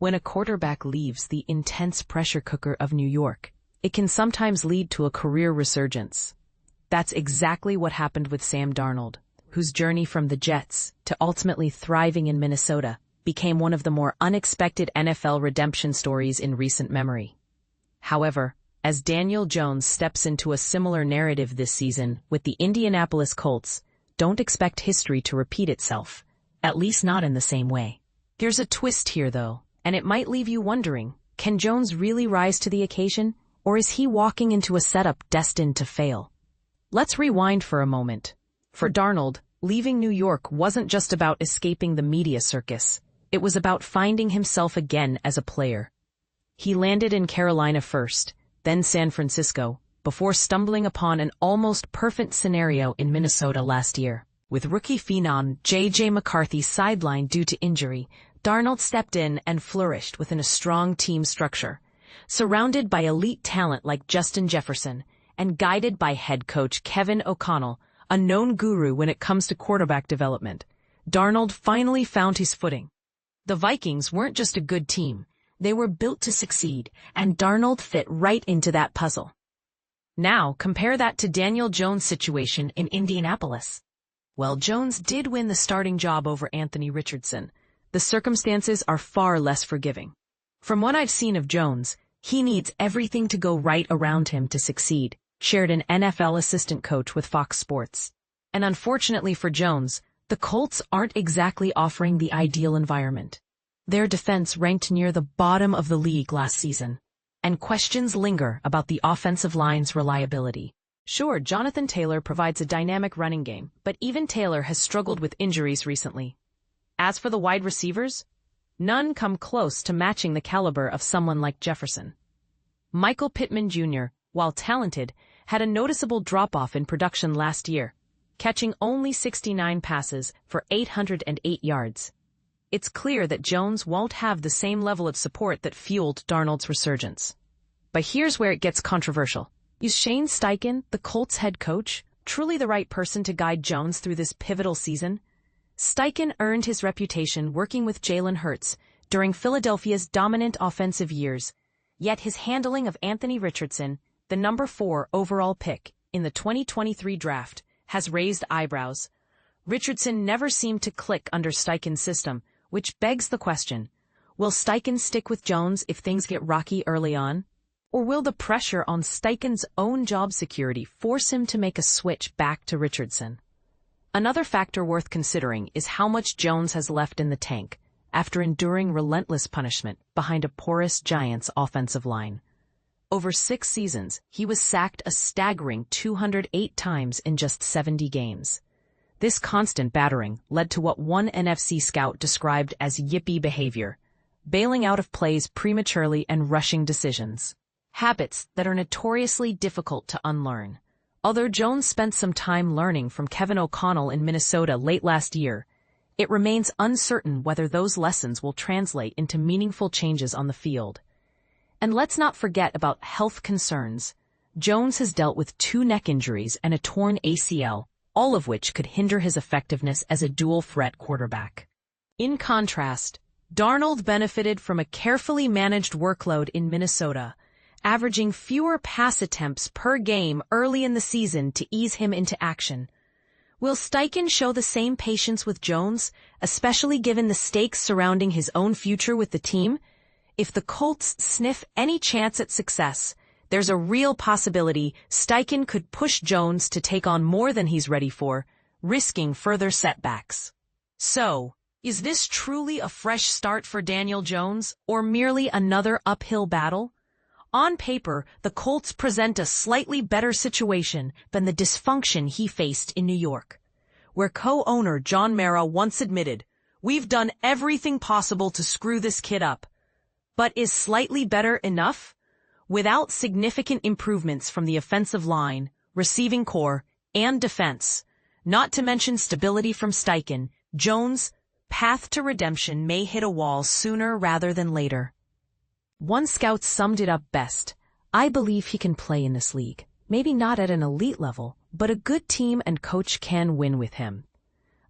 When a quarterback leaves the intense pressure cooker of New York, it can sometimes lead to a career resurgence. That's exactly what happened with Sam Darnold, whose journey from the Jets to ultimately thriving in Minnesota became one of the more unexpected NFL redemption stories in recent memory. However, as Daniel Jones steps into a similar narrative this season with the Indianapolis Colts, don't expect history to repeat itself, at least not in the same way. There's a twist here, though, and it might leave you wondering, can Jones really rise to the occasion, or is he walking into a setup destined to fail? Let's rewind for a moment. For Darnold, leaving New York wasn't just about escaping the media circus. It was about finding himself again as a player. He landed in Carolina first, then San Francisco, before stumbling upon an almost perfect scenario in Minnesota last year. With rookie phenom J.J. McCarthy sidelined due to injury, Darnold stepped in and flourished within a strong team structure. Surrounded by elite talent like Justin Jefferson, and guided by head coach Kevin O'Connell, a known guru when it comes to quarterback development, Darnold finally found his footing. The Vikings weren't just a good team, they were built to succeed, and Darnold fit right into that puzzle. Now, compare that to Daniel Jones' situation in Indianapolis. While Jones did win the starting job over Anthony Richardson, the circumstances are far less forgiving. From what I've seen of Jones, he needs everything to go right around him to succeed, shared an NFL assistant coach with Fox Sports. And unfortunately for Jones, the Colts aren't exactly offering the ideal environment. Their defense ranked near the bottom of the league last season, and questions linger about the offensive line's reliability. Sure, Jonathan Taylor provides a dynamic running game, but even Taylor has struggled with injuries recently. As for the wide receivers, none come close to matching the caliber of someone like Jefferson. Michael Pittman Jr., while talented, had a noticeable drop-off in production last year, catching only 69 passes for 808 yards. It's clear that Jones won't have the same level of support that fueled Darnold's resurgence. But here's where it gets controversial. Is Shane Steichen, the Colts head coach, truly the right person to guide Jones through this pivotal season? Steichen earned his reputation working with Jalen Hurts during Philadelphia's dominant offensive years, yet his handling of Anthony Richardson, the number 4 overall pick in the 2023 draft, has raised eyebrows. Richardson never seemed to click under Steichen's system, which begs the question, will Steichen stick with Jones if things get rocky early on? Or will the pressure on Steichen's own job security force him to make a switch back to Richardson? Another factor worth considering is how much Jones has left in the tank after enduring relentless punishment behind a porous Giants offensive line. Over 6 seasons, he was sacked a staggering 208 times in just 70 games. This constant battering led to what one NFC scout described as yippee behavior, bailing out of plays prematurely and rushing decisions. Habits that are notoriously difficult to unlearn. Although Jones spent some time learning from Kevin O'Connell in Minnesota late last year, it remains uncertain whether those lessons will translate into meaningful changes on the field. And let's not forget about health concerns. Jones has dealt with 2 neck injuries and a torn ACL, all of which could hinder his effectiveness as a dual-threat quarterback. In contrast, Darnold benefited from a carefully managed workload in Minnesota, averaging fewer pass attempts per game early in the season to ease him into action. Will Steichen show the same patience with Jones, especially given the stakes surrounding his own future with the team? If the Colts sniff any chance at success, there's a real possibility Steichen could push Jones to take on more than he's ready for, risking further setbacks. So, is this truly a fresh start for Daniel Jones, or merely another uphill battle? On paper, the Colts present a slightly better situation than the dysfunction he faced in New York, where co-owner John Mara once admitted, "We've done everything possible to screw this kid up." But is slightly better enough? Without significant improvements from the offensive line, receiving core, and defense, not to mention stability from Steichen, Jones' path to redemption may hit a wall sooner rather than later. One scout summed it up best. "I believe he can play in this league. Maybe not at an elite level, but a good team and coach can win with him.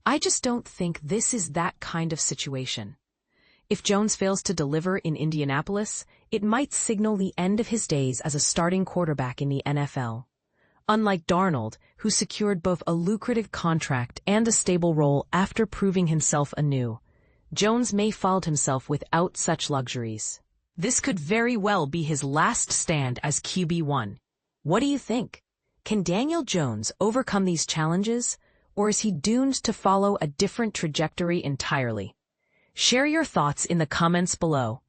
I just don't think this is that kind of situation." If Jones fails to deliver in Indianapolis, it might signal the end of his days as a starting quarterback in the NFL. Unlike Darnold, who secured both a lucrative contract and a stable role after proving himself anew, Jones may find himself without such luxuries. This could very well be his last stand as QB1. What do you think? Can Daniel Jones overcome these challenges, or is he doomed to follow a different trajectory entirely? Share your thoughts in the comments below.